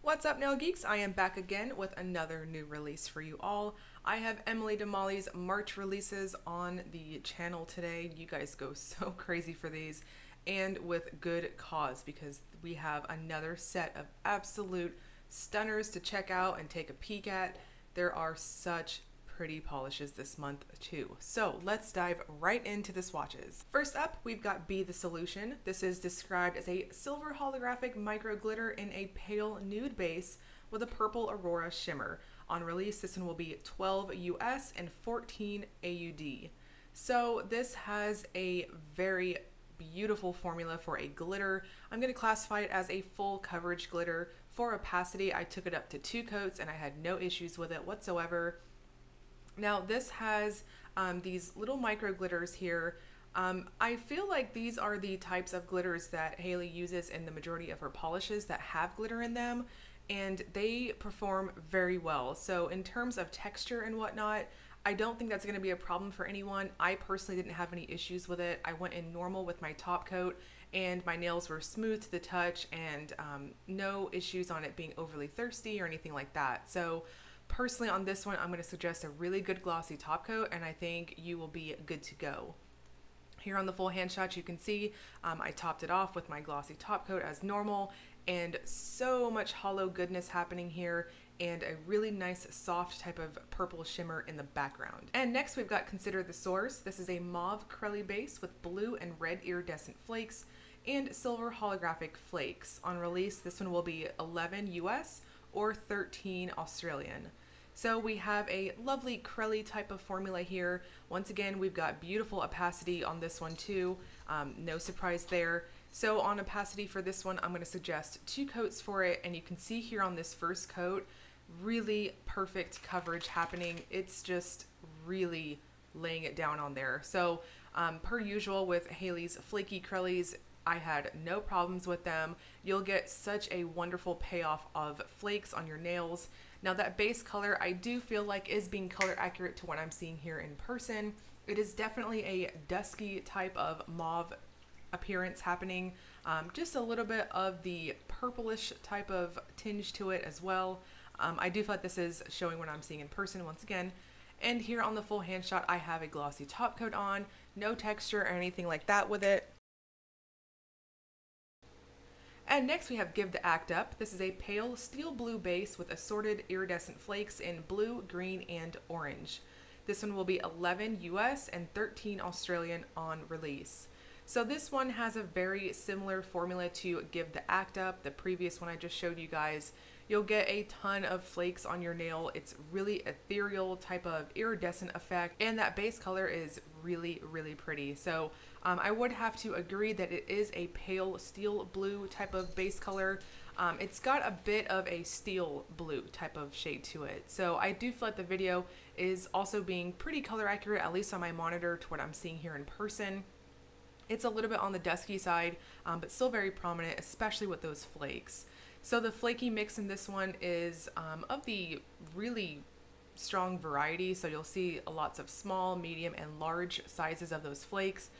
What's up, nail geeks? I am back again with another new release for you all. I have Emily DeMolly's March releases on the channel today. You guys go so crazy for these, and with good cause, because we have another set of absolute stunners to check out and take a peek at. There are such pretty polishes this month too. So let's dive right into the swatches. First up, we've got Be the Solution. This is described as a silver holographic micro glitter in a pale nude base with a purple Aurora shimmer. On release, this one will be 12 US and 14 AUD. So this has a very beautiful formula for a glitter. I'm going to classify it as a full coverage glitter. For opacity, I took it up to 2 coats and I had no issues with it whatsoever. Now this has these little micro glitters here. I feel like these are the types of glitters that Hailey uses in the majority of her polishes that have glitter in them, and they perform very well. So in terms of texture and whatnot, I don't think that's going to be a problem for anyone. I personally didn't have any issues with it. I went in normal with my top coat and my nails were smooth to the touch, and no issues on it being overly thirsty or anything like that. So personally on this one, I'm going to suggest a really good glossy top coat, and I think you will be good to go. Here on the full hand shot, you can see I topped it off with my glossy top coat as normal, and so much hollow goodness happening here, and a really nice soft type of purple shimmer in the background. And next we've got Consider the Source. This is a mauve crelly base with blue and red iridescent flakes and silver holographic flakes. On release, this one will be 11 US or 13 Australian. So we have a lovely crelly type of formula here. Once again, we've got beautiful opacity on this one too. No surprise there. So on opacity for this one, I'm going to suggest 2 coats for it. And you can see here on this first coat, really perfect coverage happening. It's just really laying it down on there. So per usual with Hailey's flaky crellies, I had no problems with them. You'll get such a wonderful payoff of flakes on your nails. Now that base color, I do feel like is being color accurate to what I'm seeing here in person. It is definitely a dusky type of mauve appearance happening. Just a little bit of the purplish type of tinge to it as well. I do feel like this is showing what I'm seeing in person once again. And here on the full hand shot, I have a glossy top coat on, no texture or anything like that with it. And next we have Give the Act Up. This is a pale steel blue base with assorted iridescent flakes in blue, green, and orange. This one will be 11 US and 13 Australian on release. So this one has a very similar formula to Give the Act Up, the previous one I just showed you guys. You'll get a ton of flakes on your nail. It's really ethereal type of iridescent effect, and that base color is really, really pretty. So I would have to agree that it is a pale steel blue type of base color. It's got a bit of a steel blue type of shade to it. So I do feel like the video is also being pretty color accurate, at least on my monitor, to what I'm seeing here in person. It's a little bit on the dusky side, but still very prominent, especially with those flakes. So the flaky mix in this one is of the really strong variety. So you'll see lots of small, medium, and large sizes of those flakes,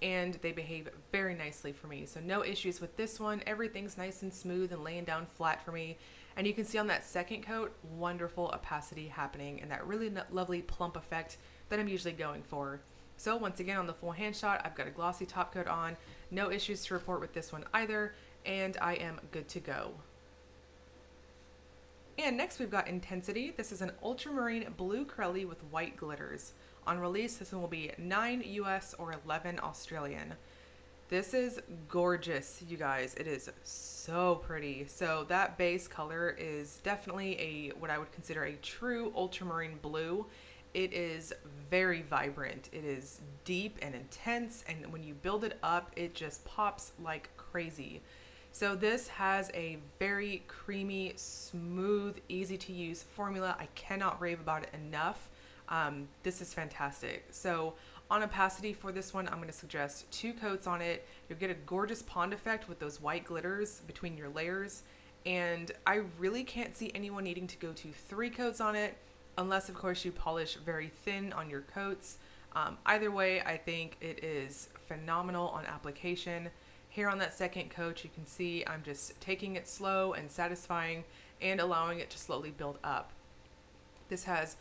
and they behave very nicely for me. So no issues with this one. Everything's nice and smooth and laying down flat for me. And you can see on that second coat, wonderful opacity happening and that really lovely plump effect that I'm usually going for. So once again, on the full hand shot, I've got a glossy top coat on. No issues to report with this one either, and I am good to go. And next we've got Intensity. This is an ultramarine blue crelly with white glitters. On release, this one will be 9 US or 11 Australian. This is gorgeous, you guys. It is so pretty. So that base color is definitely what I would consider a true ultramarine blue. It is very vibrant. It is deep and intense, and when you build it up, it just pops like crazy. So this has a very creamy, smooth, easy to use formula. I cannot rave about it enough. This is fantastic. So on opacity for this one, I'm going to suggest 2 coats on it. You'll get a gorgeous pond effect with those white glitters between your layers. And I really can't see anyone needing to go to 3 coats on it, unless of course you polish very thin on your coats. Either way, I think it is phenomenal on application. Here on that second coat, you can see I'm just taking it slow and satisfying, and allowing it to slowly build up. This has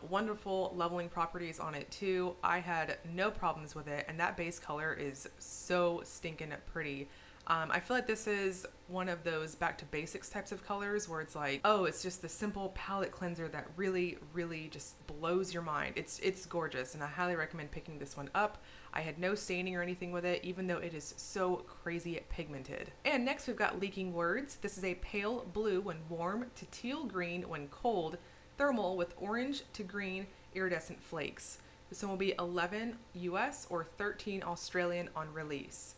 wonderful leveling properties on it too. I had no problems with it, and that base color is so stinking pretty. I feel like this is one of those back to basics types of colors where it's like, oh, it's just the simple palette cleanser that really, really just blows your mind. It's gorgeous, and I highly recommend picking this one up. I had no staining or anything with it, even though it is so crazy pigmented. And next we've got Leaking Words. This is a pale blue when warm to teal green when cold, thermal with orange to green iridescent flakes. This one will be 11 US or 13 Australian on release.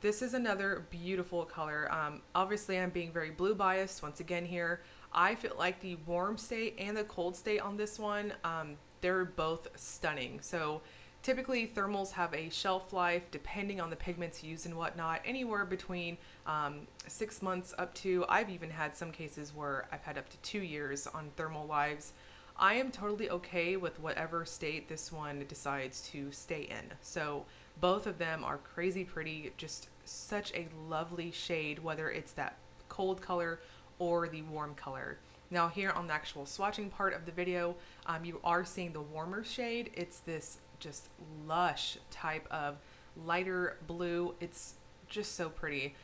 This is another beautiful color. Obviously I'm being very blue biased once again here. I feel like the warm state and the cold state on this one, they're both stunning. So typically thermals have a shelf life, depending on the pigments used and whatnot, anywhere between 6 months up to, I've even had some cases where I've had up to 2 years on thermal lives. I am totally okay with whatever state this one decides to stay in. So both of them are crazy pretty, just such a lovely shade, whether it's that cold color or the warm color. Now here on the actual swatching part of the video, you are seeing the warmer shade. It's this just lush type of lighter blue. It's just so pretty.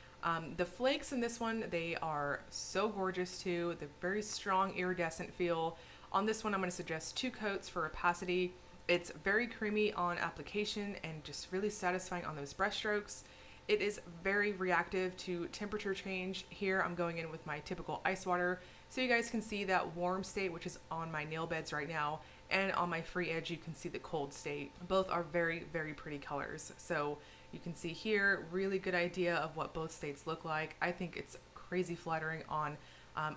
The flakes in this one, they are so gorgeous too. They're very strong iridescent feel. On this one, I'm going to suggest 2 coats for opacity. It's very creamy on application and just really satisfying on those brush strokes. It is very reactive to temperature change. Here I'm going in with my typical ice water, so you guys can see that warm state, which is on my nail beds right now, and on my free edge you can see the cold state. Both are very, very pretty colors. So you can see here, really good idea of what both states look like. I think it's crazy flattering on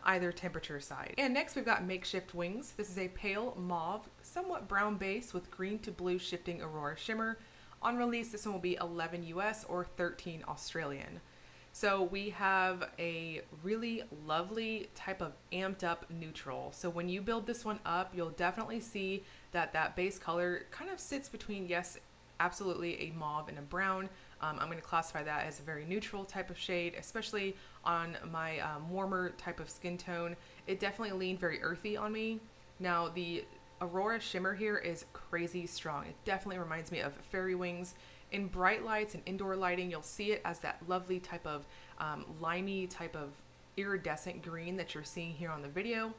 either temperature side. And next we've got Makeshift Wings. This is a pale mauve, somewhat brown base with green to blue shifting Aurora shimmer. On release, this one will be 11 US or 13 Australian. So we have a really lovely type of amped up neutral. So when you build this one up, you'll definitely see that that base color kind of sits between, yes, absolutely a mauve and a brown. I'm going to classify that as a very neutral type of shade, especially on my warmer type of skin tone. It definitely leaned very earthy on me. Now the Aurora shimmer here is crazy strong. It definitely reminds me of fairy wings. In bright lights and indoor lighting, you'll see it as that lovely type of limey type of iridescent green that you're seeing here on the video.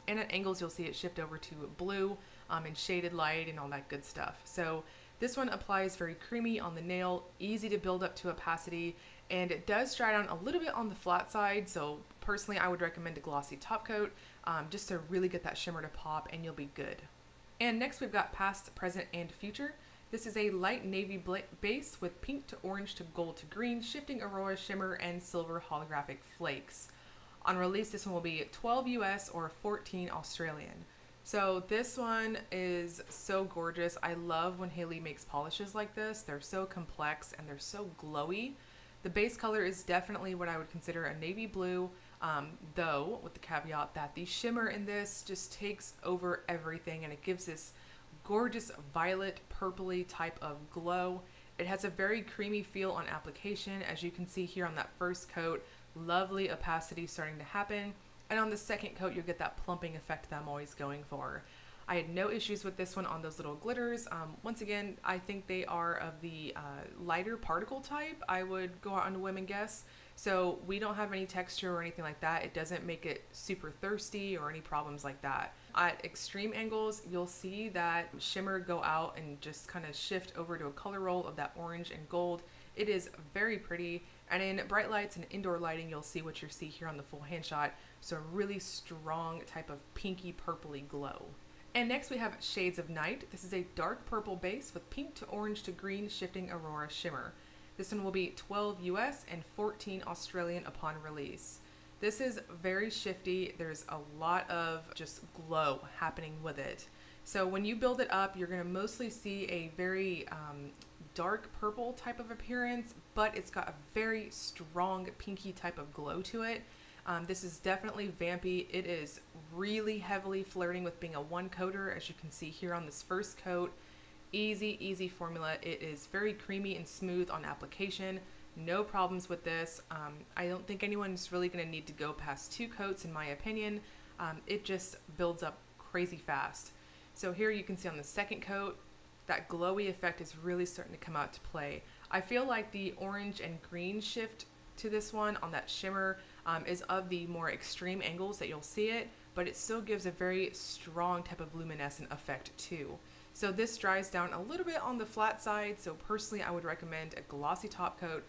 And at angles, you'll see it shift over to blue and shaded light and all that good stuff. So this one applies very creamy on the nail, easy to build up to opacity, and it does dry down a little bit on the flat side. So personally, I would recommend a glossy top coat just to really get that shimmer to pop, and you'll be good. And next we've got Past, Present, and Future. This is a light navy base with pink to orange to gold to green, shifting Aurora shimmer and silver holographic flakes. On release, this one will be 12 US or 14 Australian. So this one is so gorgeous. I love when Haley makes polishes like this. They're so complex and they're so glowy. The base color is definitely what I would consider a navy blue, though with the caveat that the shimmer in this just takes over everything and it gives this gorgeous violet purpley type of glow. It has a very creamy feel on application, as you can see here on that first coat. Lovely opacity starting to happen, and on the second coat you'll get that plumping effect that I'm always going for. I had no issues with this one on those little glitters. Once again, I think they are of the lighter particle type, I would go out on a whim and guess. So we don't have any texture or anything like that. It doesn't make it super thirsty or any problems like that. At extreme angles, you'll see that shimmer go out and just kind of shift over to a color roll of that orange and gold. It is very pretty. And in bright lights and indoor lighting, you'll see what you see here on the full hand shot. So a really strong type of pinky purpley glow. And next we have Shades of Night. This is a dark purple base with pink to orange to green shifting Aurora shimmer. This one will be 12 US and 14 Australian upon release. This is very shifty. There's a lot of just glow happening with it. So when you build it up, you're going to mostly see a very dark purple type of appearance, but it's got a very strong pinky type of glow to it. This is definitely vampy. It is really heavily flirting with being a one coater, as you can see here on this first coat. Easy formula. It is very creamy and smooth on application. No problems with this. I don't think anyone's really going to need to go past 2 coats in my opinion. It just builds up crazy fast. So here you can see on the second coat, that glowy effect is really starting to come out to play. I feel like the orange and green shift to this one on that shimmer is of the more extreme angles that you'll see it, but it still gives a very strong type of luminescent effect too. So this dries down a little bit on the flat side, so personally I would recommend a glossy top coat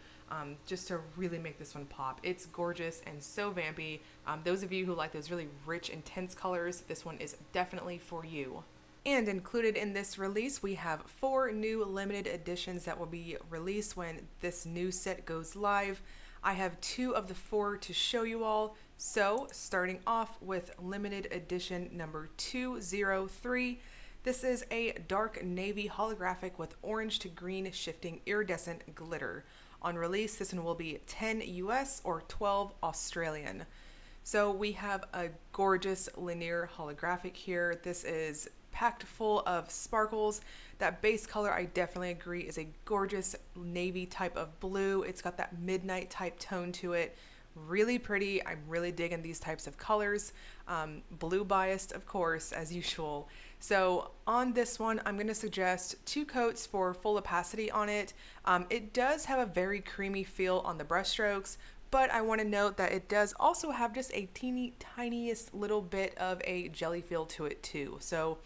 just to really make this one pop. It's gorgeous and so vampy. Those of you who like those really rich, intense colors, this one is definitely for you. And included in this release, we have 4 new limited editions that will be released when this new set goes live. I have 2 of the 4 to show you all. So starting off with limited edition number 203. This is a dark navy holographic with orange to green shifting iridescent glitter. On release, this one will be 10 US or 12 Australian. So we have a gorgeous linear holographic here. This is packed full of sparkles. That base color, I definitely agree, is a gorgeous navy type of blue. It's got that midnight type tone to it. Really pretty. I'm really digging these types of colors. Blue biased, of course, as usual. So on this one, I'm going to suggest 2 coats for full opacity on it. It does have a very creamy feel on the brush strokes, but I want to note that it does also have just a tiniest little bit of a jelly feel to it too. So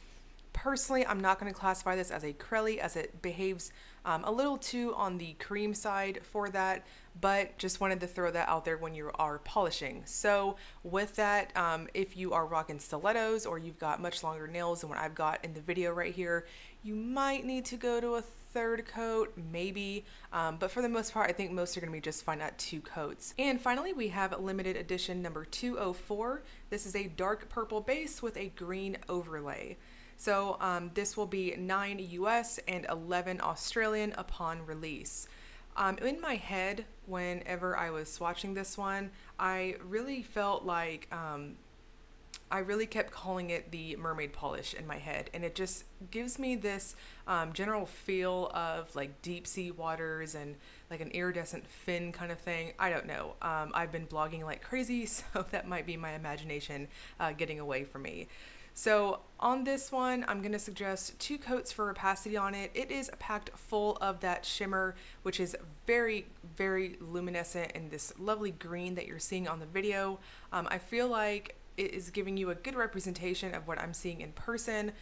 personally, I'm not going to classify this as a crelly, as it behaves a little too on the cream side for that, but just wanted to throw that out there when you are polishing. So with that, if you are rocking stilettos or you've got much longer nails than what I've got in the video right here, you might need to go to a 3rd coat, maybe, but for the most part, I think most are going to be just fine at 2 coats. And finally, we have limited edition number 204. This is a dark purple base with a green overlay. So this will be 9 US and 11 Australian upon release. In my head, whenever I was swatching this one, I really felt like I really kept calling it the mermaid polish in my head, and it just gives me this general feel of like deep sea waters and like an iridescent fin kind of thing. I don't know. I've been blogging like crazy, so that might be my imagination getting away from me. So on this one, I'm going to suggest 2 coats for opacity on it. It is packed full of that shimmer, which is very, very luminescent in this lovely green that you're seeing on the video. I feel like it is giving you a good representation of what I'm seeing in person.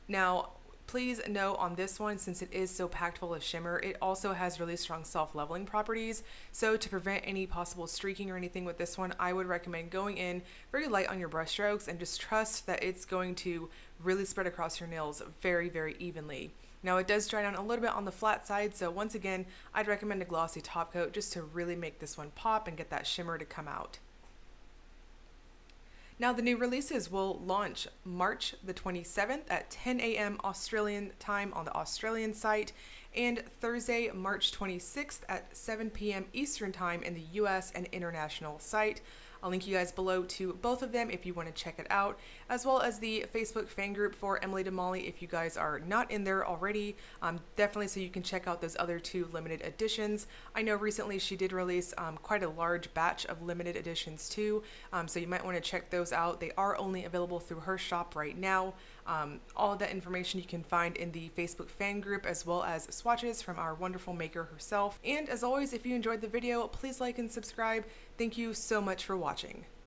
Now, please note on this one, since it is so packed full of shimmer, it also has really strong self-leveling properties. So to prevent any possible streaking or anything with this one, I would recommend going in very light on your brush strokes and just trust that it's going to really spread across your nails very, very evenly. Now it does dry down a little bit on the flat side, so once again, I'd recommend a glossy top coat just to really make this one pop and get that shimmer to come out. Now the new releases will launch March the 27th at 10 a.m. Australian time on the Australian site, and Thursday, March 26th at 7 p.m. Eastern time in the US and international site. I'll link you guys below to both of them if you want to check it out, as well as the Facebook fan group for Emily Damali if you guys are not in there already. Definitely so you can check out those other 2 limited editions. I know recently she did release quite a large batch of limited editions too, so you might want to check those out. They are only available through her shop right now. All of that information you can find in the Facebook fan group, as well as swatches from our wonderful maker herself. And as always, if you enjoyed the video, please like and subscribe. Thank you so much for watching.